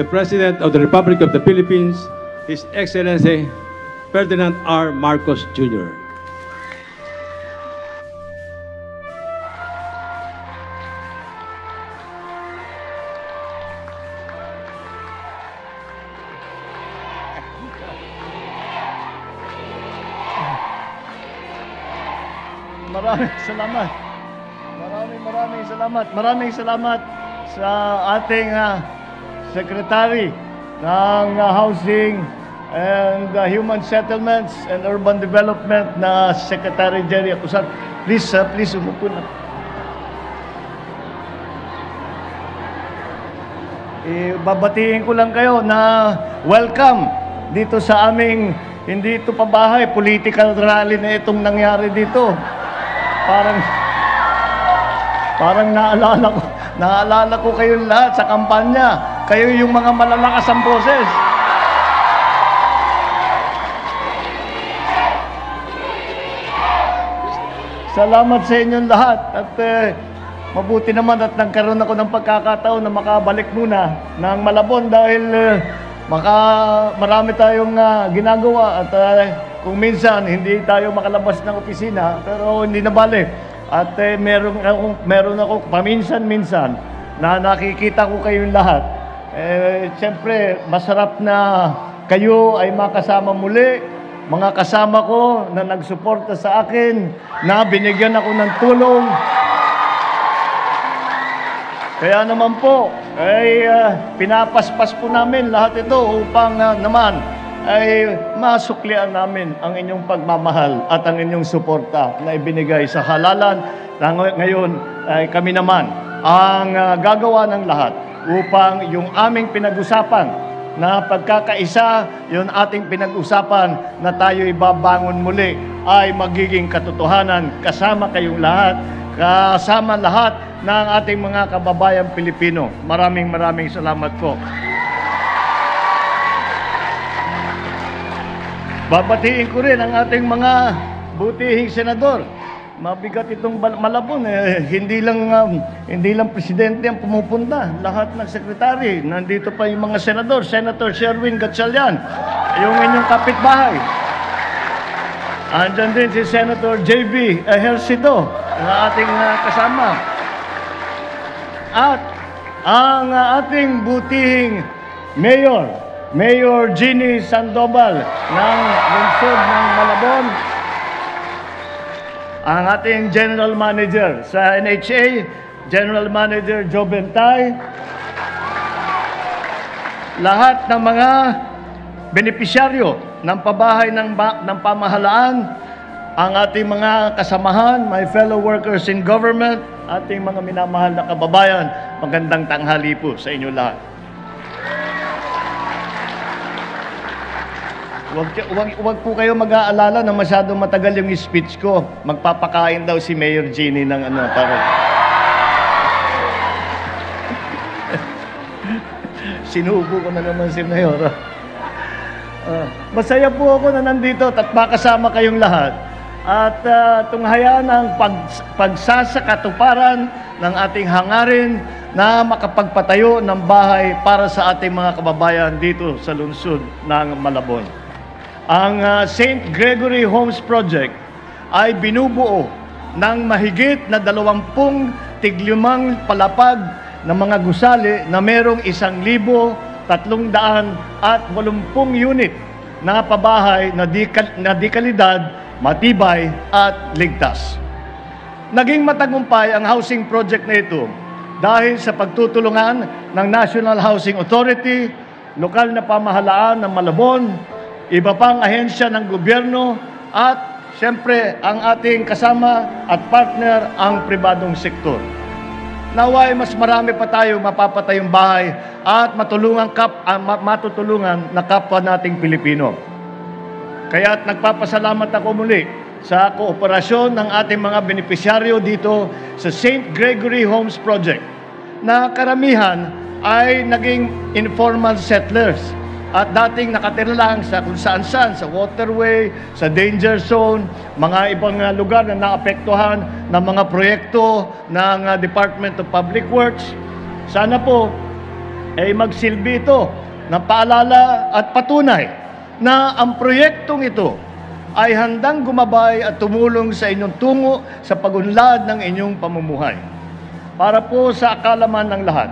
the President of the Republic of the Philippines, His Excellency Ferdinand R. Marcos Jr. Maraming salamat. Maraming salamat sa ating Secretary ng Housing and Human Settlements and Urban Development na Secretary Jerry Acusat. Please umupo na. Babatiin ko lang kayo na welcome dito sa aming, hindi ito pabahay, political rally na itong nangyari dito. Parang naalala ko kayong lahat sa kampanya. Kayo yung mga malalakas ang boses. Salamat sa inyong lahat. At mabuti naman at nagkaroon ako ng pagkakataon na makabalik muna ng Malabon dahil marami tayong ginagawa at kung minsan hindi tayo makalabas ng opisina, pero hindi na balik. At meron ako paminsan-minsan na nakikita ko kayong lahat. Siyempre, masarap na kayo ay makasama muli. Mga kasama ko na nagsuporta sa akin, na binigyan ako ng tulong. Kaya naman po, pinapaspas po namin lahat ito upang naman ay masuklian namin ang inyong pagmamahal at ang inyong suporta na ibinigay sa halalan na ngayon ay kami naman ang gagawa ng lahat upang yung aming pinag-usapan na pagkakaisa, yung ating pinag-usapan na tayo ibabangon muli ay magiging katotohanan kasama kayong lahat, kasama lahat ng ating mga kababayang Pilipino. Maraming salamat po. Babatiin ko rin ang ating mga butihing senador. Mabigat itong Malabon. Hindi lang presidente ang pumupunta. Lahat ng sekretary. Nandito pa yung mga senador. Senator Sherwin Gatchalian, yung inyong kapitbahay. Andyan din si Senator J.B. Ejercito, na ating kasama. At ang ating butihing Mayor Jeannie Sandoval ng lungsod ng Malabon, ang ating General Manager sa NHA, General Manager Joe Bentay, lahat ng mga benepisyaryo ng pabahay ng pamahalaan, ang ating mga kasamahan, my fellow workers in government, ating mga minamahal na kababayan, magandang tanghali po sa inyo lahat. Huwag po kayo mag-aalala na masyadong matagal yung speech ko. Magpapakain daw si Mayor Jeannie ng Sinubo ko na naman si Mayor. Masaya po ako na nandito at makasama kayong lahat. At tunghayaan ang pagsasakatuparan ng ating hangarin na makapagpatayo ng bahay para sa ating mga kababayan dito sa lungsod ng Malabon. Ang St. Gregory Homes Project ay binubuo ng mahigit na 20 tiglimang palapag na mga gusali na merong 1,380 unit na pabahay na dekalidad, matibay at ligtas. Naging matagumpay ang housing project na ito dahil sa pagtutulungan ng National Housing Authority, lokal na pamahalaan ng Malabon, iba pang ahensya ng gobyerno at siyempre ang ating kasama at partner ang pribadong sektor. Naway mas marami pa tayo mapapatayong bahay at matutulungan na kapwa nating Pilipino. Kaya't nagpapasalamat ako muli sa kooperasyon ng ating mga benepisyaryo dito sa St. Gregory Homes Project na karamihan ay naging informal settlers at dating nakatira lang sa kung saan-saan, sa waterway, sa danger zone, mga ibang lugar na naapektuhan ng mga proyekto ng Department of Public Works. Sana po ay magsilbi ito na paalala at patunay na ang proyektong ito ay handang gumabay at tumulong sa inyong tungo sa pagunlad ng inyong pamumuhay. Para po sa akalaman ng lahat,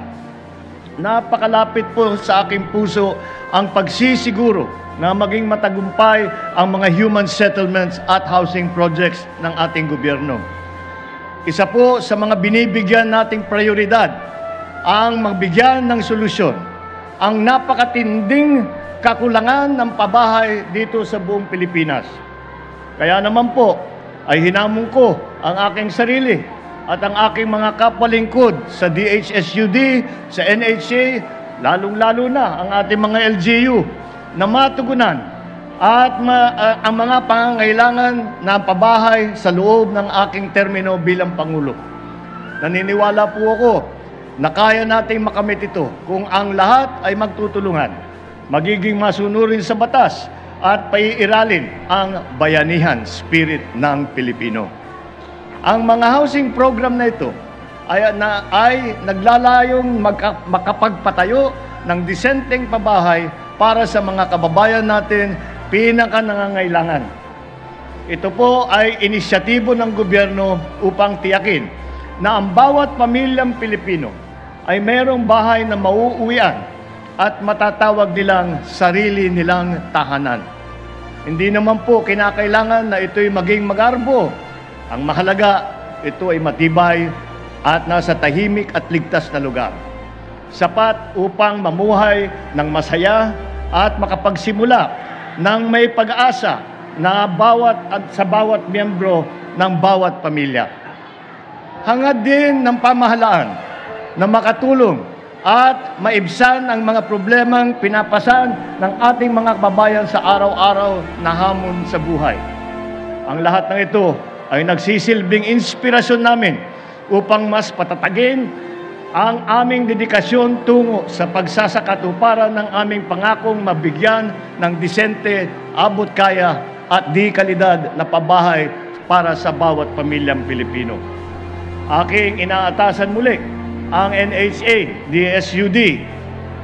napakalapit po sa aking puso ang pagsisiguro na maging matagumpay ang mga human settlements at housing projects ng ating gobyerno. Isa po sa mga binibigyan nating prioridad ang magbigyan ng solusyon ang napakatinding kakulangan ng pabahay dito sa buong Pilipinas. Kaya naman po ay hinamon ko ang aking sarili at ang aking mga kapwalingkod sa DHSUD, sa NHA, lalong-lalo na ang ating mga LGU na matugunan at ang mga pangangailangan ng pabahay sa loob ng aking termino bilang Pangulo. Naniniwala po ako na kaya nating makamit ito kung ang lahat ay magtutulungan, magiging masunurin sa batas at paiiralin ang bayanihan spirit ng Pilipino. Ang mga housing program na ito ay naglalayong makapagpatayo ng disenteng pabahay para sa mga kababayan natin pinaka-nangangailangan. Ito po ay inisyatibo ng gobyerno upang tiyakin na ang bawat pamilyang Pilipino ay mayroong bahay na mauuwian at matatawag nilang sarili nilang tahanan. Hindi naman po kinakailangan na ito'y maging magarbo. Ang mahalaga, ito ay matibay at nasa tahimik at ligtas na lugar. Sapat upang mamuhay ng masaya at makapagsimula ng may pag-asa na sa bawat miyembro ng bawat pamilya. Hangad din ng pamahalaan na makatulong at maibsan ang mga problemang pinapasan ng ating mga kababayan sa araw-araw na hamon sa buhay. Ang lahat ng ito ay nagsisilbing inspirasyon namin upang mas patatagin ang aming dedikasyon tungo sa pagsasakatuparan ng aming pangakong mabigyan ng disente, abot kaya at di kalidad na pabahay para sa bawat pamilyang Pilipino. Aking inaatasan muli ang NHA, DSUD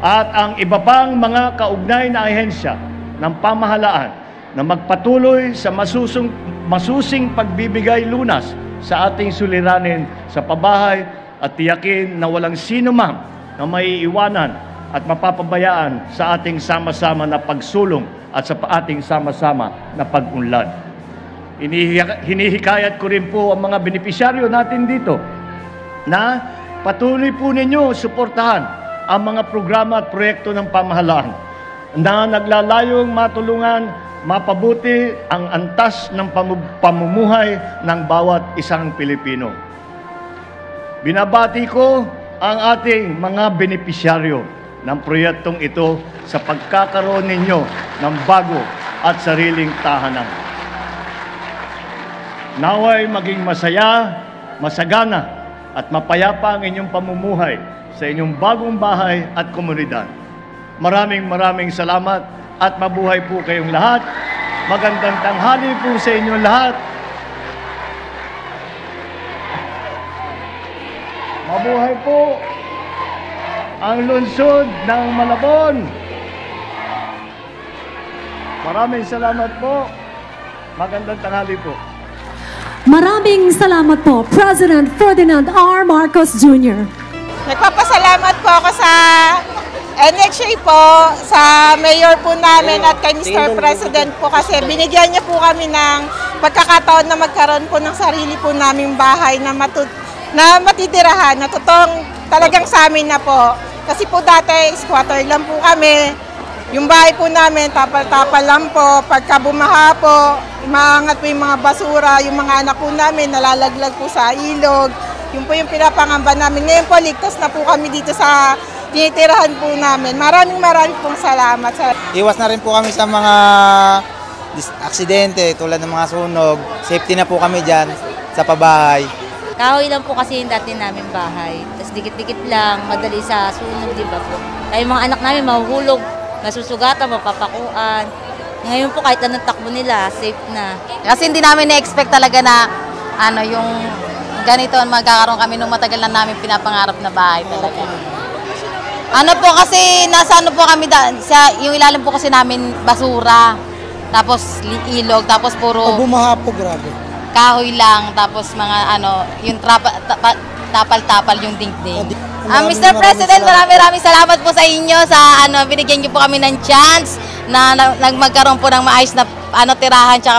at ang iba pang mga kaugnay na ahensya ng pamahalaan na magpatuloy sa masusing pagbibigay lunas sa ating suliranin sa pabahay at tiyakin na walang sino man na maiiwanan at mapapabayaan sa ating sama-sama na pagsulong at sa ating sama-sama na pag-unlad. Hinihikayat ko rin po ang mga benepisyaryo natin dito na patuloy po ninyo suportahan ang mga programa at proyekto ng pamahalaan na naglalayong matulungan mapabuti ang antas ng pamumuhay ng bawat isang Pilipino. Binabati ko ang ating mga benepisyaryo ng proyektong ito sa pagkakaroon ninyo ng bago at sariling tahanan. Naway maging masaya, masagana at mapayapa ang inyong pamumuhay sa inyong bagong bahay at komunidad. Maraming salamat at mabuhay po kayong lahat. Magandang tanghali po sa inyong lahat. Mabuhay po ang lungsod ng Malabon. Maraming salamat po. Magandang tanghali po. Maraming salamat po, President Ferdinand R. Marcos Jr. Nagpapasalamat po ako sa NHA po, sa mayor po namin at kay Mr. President po kasi binigyan niya po kami ng pagkakataon na magkaroon po ng sarili po naming bahay na matitirahan, na totoong talagang sa amin na po. Kasi po dati, squatter lang po kami. Yung bahay po namin, tapal-tapal lang po. Pagka bumaha po, umaangat po yung mga basura, yung mga anak po namin nalalaglag po sa ilog. Yun po yung pinapangamba namin. Ngayon po, ligtas na po kami dito sa tinitirahan po namin. Maraming pong salamat. Iwas na rin po kami sa mga aksidente tulad ng mga sunog. Safety na po kami dyan sa pabahay. Kahoy lang po kasi yung dati namin bahay. Tapos dikit-dikit lang, madali sa sunog, di ba po? Kaya yung mga anak namin mahuhulog, masusugatan, mapapakuan. Ngayon po kahit anong takbo nila, safe na. Kasi hindi namin na-expect talaga na yung ganito magkakaroon kami nung matagal na namin pinapangarap na bahay talaga. Ano po kasi, nasa ano po kami, yung ilalim po kasi namin basura. Tapos ilog, tapos puro bumaha po, grabe. kahoy lang, tapos mga ano, yung tapal-tapal yung dingding. Mr. President, maraming salamat po sa inyo sa ano, binigyan niyo po kami ng chance na magkaroon po ng maayos na ano tirahan tsaka